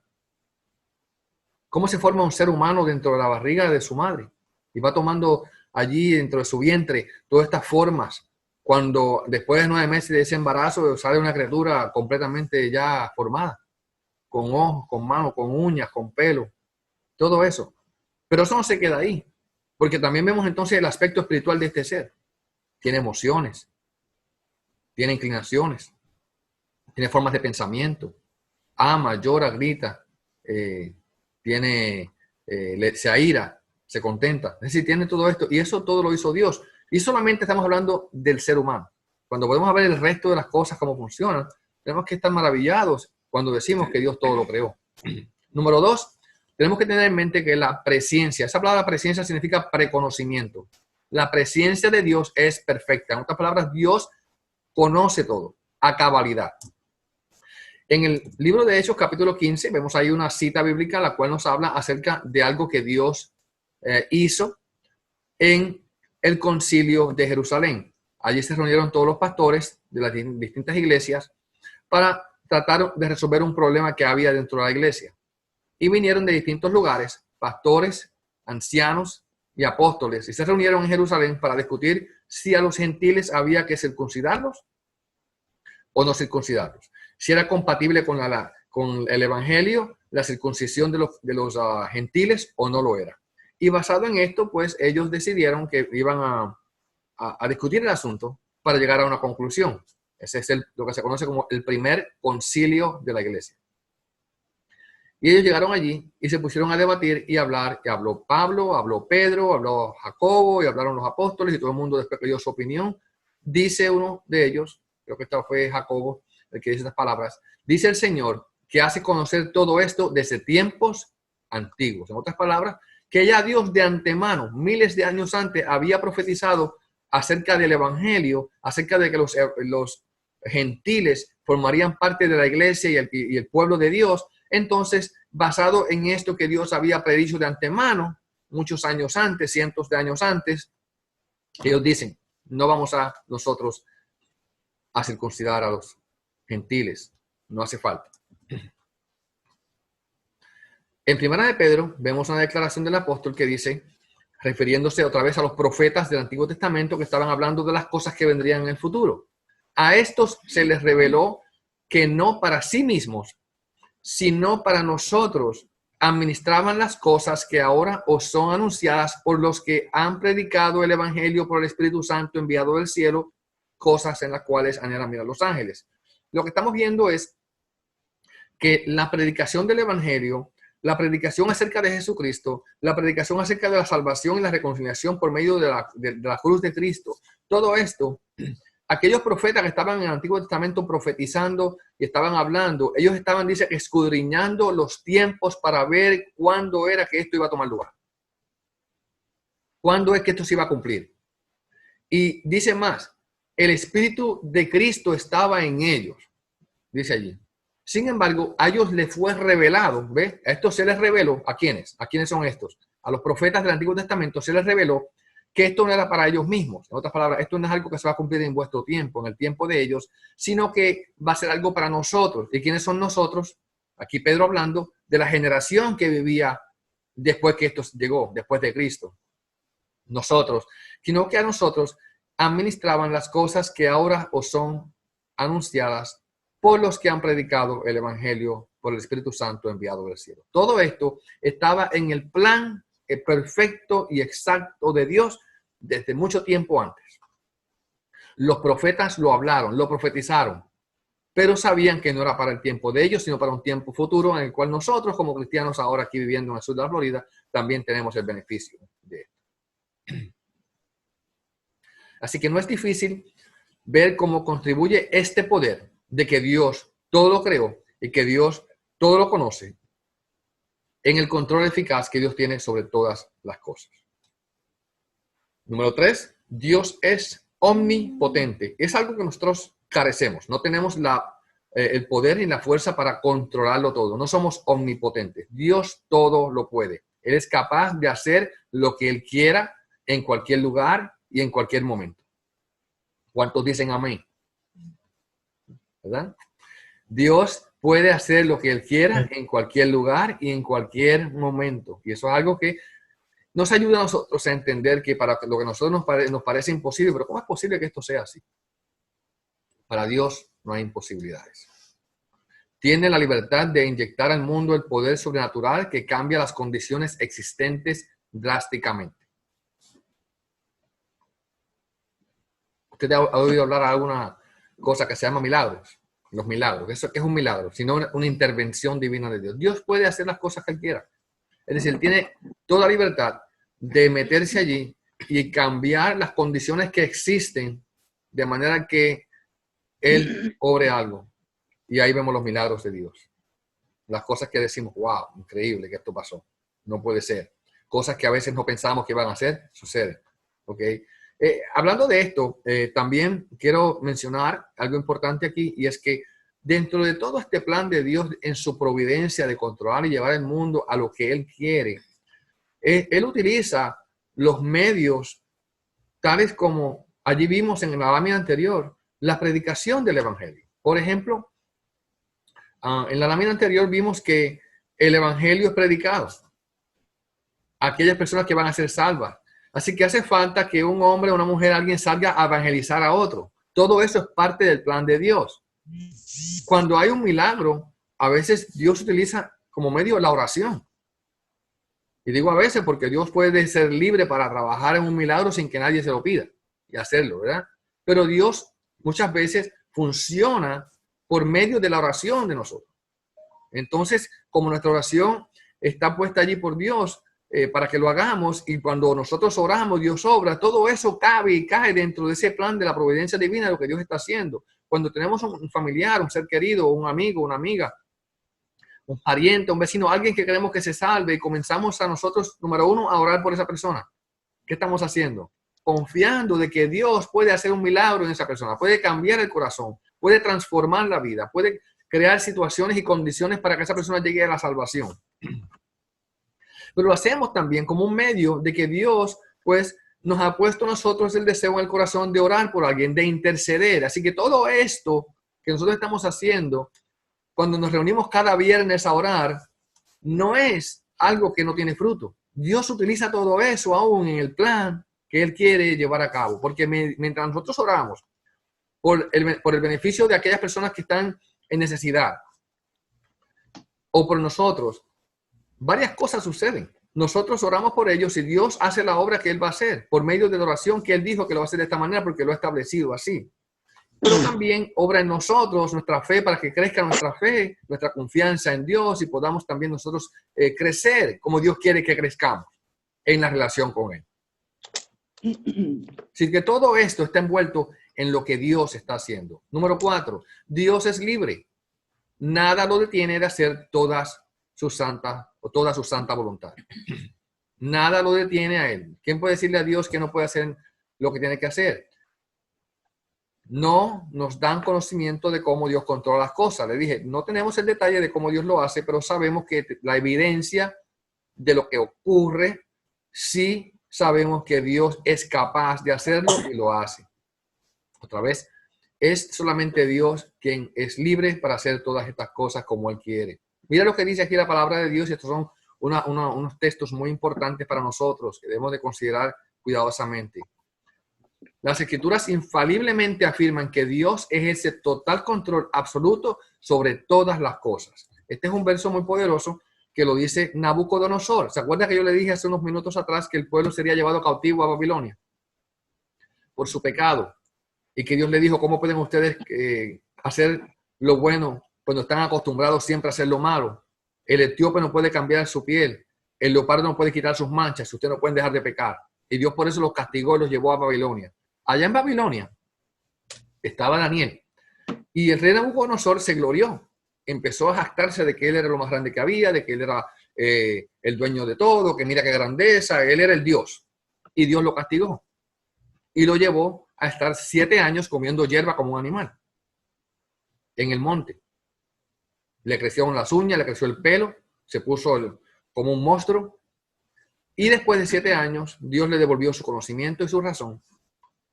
¿Cómo se forma un ser humano dentro de la barriga de su madre? Y va tomando allí dentro de su vientre todas estas formas Cuando después de 9 meses de ese embarazo sale una criatura completamente ya formada, con ojos, con manos, con uñas, con pelo, todo eso. Pero eso no se queda ahí, porque también vemos entonces el aspecto espiritual de este ser. Tiene emociones, tiene inclinaciones, tiene formas de pensamiento, ama, llora, grita, se aira, se contenta. Es decir, tiene todo esto, y eso todo lo hizo Dios. Y solamente estamos hablando del ser humano. Cuando podemos ver el resto de las cosas, cómo funcionan, tenemos que estar maravillados cuando decimos que Dios todo lo creó. Número 2, tenemos que tener en mente que la presencia, esa palabra presencia significa preconocimiento. La presencia de Dios es perfecta. En otras palabras, Dios conoce todo a cabalidad. En el libro de Hechos, capítulo 15, vemos ahí una cita bíblica la cual nos habla acerca de algo que Dios hizo en el concilio de Jerusalén. Allí se reunieron todos los pastores de las distintas iglesias para tratar de resolver un problema que había dentro de la iglesia. Y vinieron de distintos lugares, pastores, ancianos y apóstoles, y se reunieron en Jerusalén para discutir si a los gentiles había que circuncidarlos o no circuncidarlos. Si era compatible con el evangelio, la circuncisión de los gentiles o no lo era. Y basado en esto, pues ellos decidieron que iban a discutir el asunto para llegar a una conclusión. Ese es lo que se conoce como el primer concilio de la iglesia. Y ellos llegaron allí y se pusieron a debatir y hablar. Y habló Pablo, habló Pedro, habló Jacobo y hablaron los apóstoles y todo el mundo después dio su opinión. Dice uno de ellos, creo que esta fue Jacobo, el que dice estas palabras, dice el Señor que hace conocer todo esto desde tiempos antiguos. En otras palabras, que ya Dios de antemano, miles de años antes, había profetizado acerca del evangelio, acerca de que los gentiles formarían parte de la iglesia y el pueblo de Dios. Entonces, basado en esto que Dios había predicho de antemano, muchos años antes, cientos de años antes, ellos dicen, no vamos a nosotros a circuncidar a los gentiles, no hace falta. En Primera de Pedro vemos una declaración del apóstol que dice, refiriéndose otra vez a los profetas del Antiguo Testamento que estaban hablando de las cosas que vendrían en el futuro. A estos se les reveló que no para sí mismos, sino para nosotros administraban las cosas que ahora os son anunciadas por los que han predicado el evangelio por el Espíritu Santo enviado del cielo, cosas en las cuales anhelan mirar los ángeles. Lo que estamos viendo es que la predicación del evangelio, la predicación acerca de Jesucristo, la predicación acerca de la salvación y la reconciliación por medio de la cruz de Cristo, todo esto, aquellos profetas que estaban en el Antiguo Testamento profetizando y estaban hablando, ellos estaban, dice, escudriñando los tiempos para ver cuándo era que esto iba a tomar lugar. ¿Cuándo es que esto se iba a cumplir? Y dice más, el Espíritu de Cristo estaba en ellos, dice allí. Sin embargo, a ellos les fue revelado, ¿ves? A estos se les reveló, ¿a quiénes? ¿A quiénes son estos? A los profetas del Antiguo Testamento se les reveló que esto no era para ellos mismos. En otras palabras, esto no es algo que se va a cumplir en vuestro tiempo, en el tiempo de ellos, sino que va a ser algo para nosotros. ¿Y quiénes son nosotros? Aquí Pedro hablando de la generación que vivía después que esto llegó, después de Cristo. Nosotros, sino que a nosotros administraban las cosas que ahora os son anunciadas por los que han predicado el evangelio por el Espíritu Santo enviado del cielo. Todo esto estaba en el plan perfecto y exacto de Dios desde mucho tiempo antes. Los profetas lo hablaron, lo profetizaron, pero sabían que no era para el tiempo de ellos, sino para un tiempo futuro en el cual nosotros como cristianos ahora aquí viviendo en el sur de la Florida también tenemos el beneficio de esto. Así que no es difícil ver cómo contribuye este poder de que Dios todo lo creó y que Dios todo lo conoce en el control eficaz que Dios tiene sobre todas las cosas. Número 3, Dios es omnipotente. Es algo que nosotros carecemos. No tenemos el poder ni la fuerza para controlarlo todo. No somos omnipotentes. Dios todo lo puede. Él es capaz de hacer lo que Él quiera en cualquier lugar y en cualquier momento. ¿Cuántos dicen amén? ¿Verdad? Dios puede hacer lo que Él quiera en cualquier lugar y en cualquier momento. Y eso es algo que nos ayuda a nosotros a entender que para lo que a nosotros nos parece imposible, pero ¿cómo es posible que esto sea así? Para Dios no hay imposibilidades. Tiene la libertad de inyectar al mundo el poder sobrenatural que cambia las condiciones existentes drásticamente. ¿Usted ha oído hablar de alguna cosa que se llama milagros? Los milagros. ¿Eso qué es un milagro? Sino una intervención divina de Dios. Dios puede hacer las cosas que Él quiera. Es decir, Él tiene toda libertad de meterse allí y cambiar las condiciones que existen de manera que Él obre algo. Y ahí vemos los milagros de Dios. Las cosas que decimos, wow, increíble que esto pasó. No puede ser. Cosas que a veces no pensábamos que iban a hacer, suceden. ¿Ok? Hablando de esto, también quiero mencionar algo importante aquí, y es que dentro de todo este plan de Dios en su providencia de controlar y llevar el mundo a lo que Él quiere, Él utiliza los medios tales como allí vimos en la lámina anterior, la predicación del Evangelio. Por ejemplo, en la lámina anterior vimos que el Evangelio es predicado a aquellas personas que van a ser salvas. Así que hace falta que un hombre o una mujer, alguien salga a evangelizar a otro. Todo eso es parte del plan de Dios. Cuando hay un milagro, a veces Dios utiliza como medio la oración. Y digo a veces porque Dios puede ser libre para trabajar en un milagro sin que nadie se lo pida y hacerlo, ¿verdad? Pero Dios muchas veces funciona por medio de la oración de nosotros. Entonces, como nuestra oración está puesta allí por Dios, para que lo hagamos, y cuando nosotros oramos, Dios obra, todo eso cabe y cae dentro de ese plan de la providencia divina de lo que Dios está haciendo. Cuando tenemos un familiar, un ser querido, un amigo, una amiga, un pariente, un vecino, alguien que queremos que se salve, y comenzamos a nosotros, número uno, a orar por esa persona. ¿Qué estamos haciendo? Confiando de que Dios puede hacer un milagro en esa persona, puede cambiar el corazón, puede transformar la vida, puede crear situaciones y condiciones para que esa persona llegue a la salvación. Pero lo hacemos también como un medio de que Dios, pues, nos ha puesto a nosotros el deseo en el corazón de orar por alguien, de interceder. Así que todo esto que nosotros estamos haciendo, cuando nos reunimos cada viernes a orar, no es algo que no tiene fruto. Dios utiliza todo eso aún en el plan que Él quiere llevar a cabo. Porque mientras nosotros oramos por el beneficio de aquellas personas que están en necesidad, o por nosotros, varias cosas suceden. Nosotros oramos por ellos y Dios hace la obra que Él va a hacer por medio de la oración que Él dijo que lo va a hacer de esta manera porque lo ha establecido así. Pero también obra en nosotros nuestra fe para que crezca nuestra fe, nuestra confianza en Dios y podamos también nosotros crecer como Dios quiere que crezcamos en la relación con Él. Así que todo esto está envuelto en lo que Dios está haciendo. Número 4, Dios es libre. Nada lo detiene de hacer toda su santa voluntad. Nada lo detiene a Él. ¿Quién puede decirle a Dios que no puede hacer lo que tiene que hacer? No nos dan conocimiento de cómo Dios controla las cosas. Le dije, no tenemos el detalle de cómo Dios lo hace, pero sabemos que la evidencia de lo que ocurre, sí sabemos que Dios es capaz de hacerlo y lo hace. Otra vez, es solamente Dios quien es libre para hacer todas estas cosas como Él quiere. Mira lo que dice aquí la palabra de Dios, y estos son unos textos muy importantes para nosotros que debemos de considerar cuidadosamente. Las Escrituras infaliblemente afirman que Dios ejerce total control absoluto sobre todas las cosas. Este es un verso muy poderoso que lo dice Nabucodonosor. ¿Se acuerda que yo le dije hace unos minutos atrás que el pueblo sería llevado cautivo a Babilonia por su pecado? Y que Dios le dijo, ¿cómo pueden ustedes hacer lo bueno cuando están acostumbrados siempre a hacer lo malo? El etíope no puede cambiar su piel. El leopardo no puede quitar sus manchas. Ustedes no pueden dejar de pecar. Y Dios por eso los castigó y los llevó a Babilonia. Allá en Babilonia estaba Daniel. Y el rey Nabucodonosor se glorió. Empezó a jactarse de que él era lo más grande que había, de que él era el dueño de todo, que mira qué grandeza, él era el Dios. Y Dios lo castigó. Y lo llevó a estar 7 años comiendo hierba como un animal en el monte. Le crecieron las uñas, le creció el pelo, se puso como un monstruo. Y después de 7 años, Dios le devolvió su conocimiento y su razón.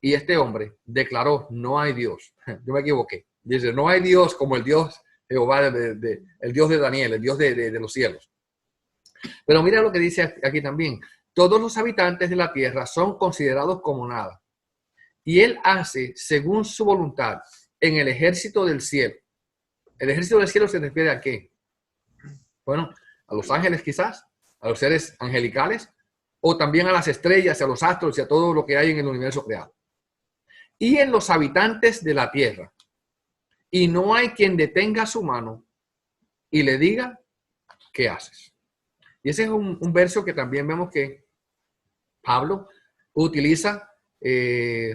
Y este hombre declaró, no hay Dios. Yo me equivoqué. Dice, no hay Dios como el Dios Jehová, el Dios de Daniel, el Dios de los cielos. Pero mira lo que dice aquí también. Todos los habitantes de la tierra son considerados como nada. Y Él hace según su voluntad en el ejército del cielo. ¿El ejército del cielo se refiere a qué? Bueno, a los ángeles quizás, a los seres angelicales, o también a las estrellas, a los astros y a todo lo que hay en el universo creado. Y en los habitantes de la tierra. Y no hay quien detenga su mano y le diga, ¿qué haces? Y ese es un verso que también vemos que Pablo utiliza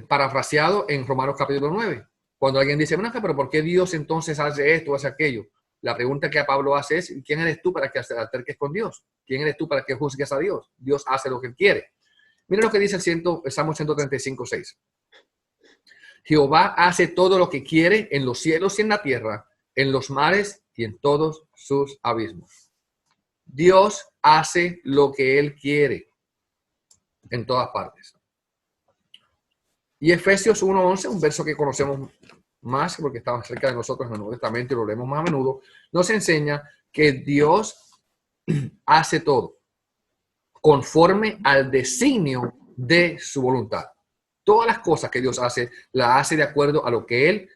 parafraseado en Romanos capítulo 9. Cuando alguien dice, bueno, pero ¿por qué Dios entonces hace esto o hace aquello? La pregunta que a Pablo hace es, ¿quién eres tú para que te acerques con Dios? ¿Quién eres tú para que juzgues a Dios? Dios hace lo que Él quiere. Miren lo que dice el Salmo 135:6. Jehová hace todo lo que quiere en los cielos y en la tierra, en los mares y en todos sus abismos. Dios hace lo que Él quiere en todas partes. Y Efesios 1:11, un verso que conocemos más porque está cerca de nosotros en el Nuevo Testamento y lo leemos más a menudo, nos enseña que Dios hace todo conforme al designio de su voluntad. Todas las cosas que Dios hace, las hace de acuerdo a lo que Él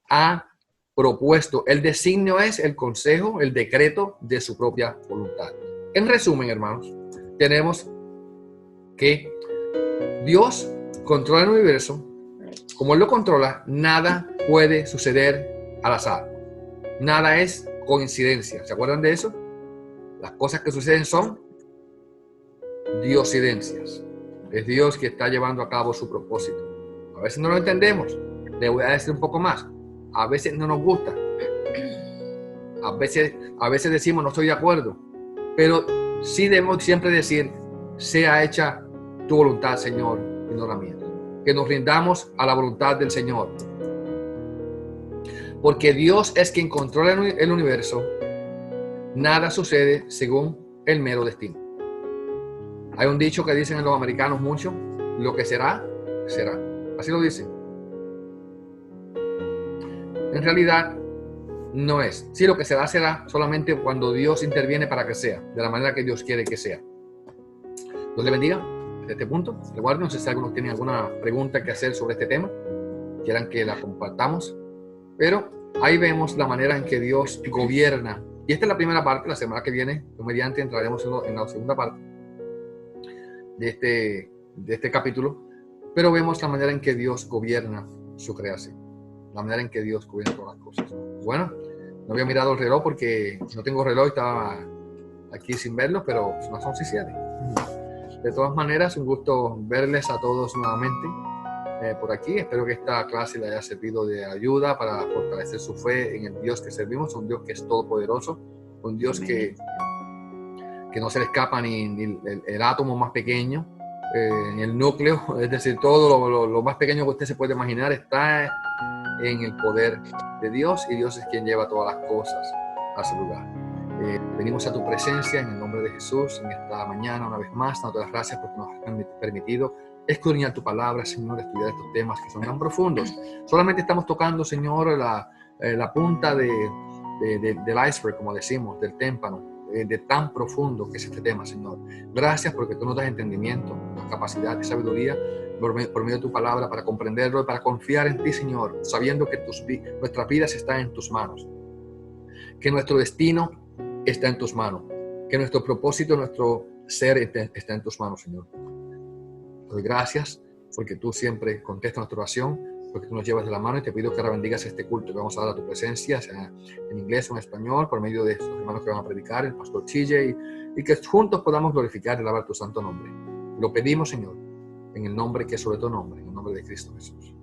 ha propuesto. El designio es el consejo, el decreto de su propia voluntad. En resumen, hermanos, tenemos que Dios controla el universo. Como Él lo controla, nada puede suceder al azar. Nada es coincidencia. ¿Se acuerdan de eso? Las cosas que suceden son diosidencias. Es Dios que está llevando a cabo su propósito. A veces no lo entendemos. Le voy a decir un poco más. A veces no nos gusta. A veces decimos no estoy de acuerdo. Pero sí debemos siempre decir, sea hecha tu voluntad, Señor, y no la mía. Que nos rindamos a la voluntad del Señor. Porque Dios es quien controla el universo. Nada sucede según el mero destino. Hay un dicho que dicen los americanos mucho, lo que será, será. Así lo dicen. En realidad, no es. Sí, lo que será, será solamente cuando Dios interviene para que sea, de la manera que Dios quiere que sea. Dios le bendiga. De este punto, recuerden, no sé si algunos tienen alguna pregunta que hacer sobre este tema, quieran que la compartamos, pero ahí vemos la manera en que Dios gobierna. Y esta es la primera parte. La semana que viene, mediante, entraremos en la segunda parte de este capítulo, pero vemos la manera en que Dios gobierna su creación, la manera en que Dios gobierna todas las cosas. Bueno, no había mirado el reloj porque no tengo reloj, estaba aquí sin verlo, pero son las 11:07. De todas maneras, un gusto verles a todos nuevamente por aquí. Espero que esta clase le haya servido de ayuda para fortalecer su fe en el Dios que servimos, un Dios que es todopoderoso, un Dios que no se le escapa ni el átomo más pequeño, ni el núcleo, es decir, todo lo más pequeño que usted se puede imaginar está en el poder de Dios, y Dios es quien lleva todas las cosas a su lugar. Venimos a tu presencia en el nombre de Jesús en esta mañana una vez más, dándote las gracias porque nos has permitido escudriñar tu palabra, Señor, estudiar estos temas que son tan profundos. Solamente estamos tocando, Señor, la punta del iceberg, como decimos, del témpano, de tan profundo que es este tema, Señor. Gracias porque tú nos das entendimiento, nos capacidad y sabiduría por medio de tu palabra para comprenderlo y para confiar en ti, Señor, sabiendo que nuestras vidas están en tus manos, que nuestro destino está en tus manos, que nuestro propósito, nuestro ser está en tus manos, Señor. Te doy gracias porque tú siempre contestas nuestra oración, porque tú nos llevas de la mano, y te pido que ahora bendigas este culto que vamos a dar a tu presencia, sea en inglés o en español, por medio de estos hermanos que van a predicar, el pastor TJ, y que juntos podamos glorificar y alabar tu santo nombre. Lo pedimos, Señor, en el nombre que es sobre todo nombre, en el nombre de Cristo Jesús.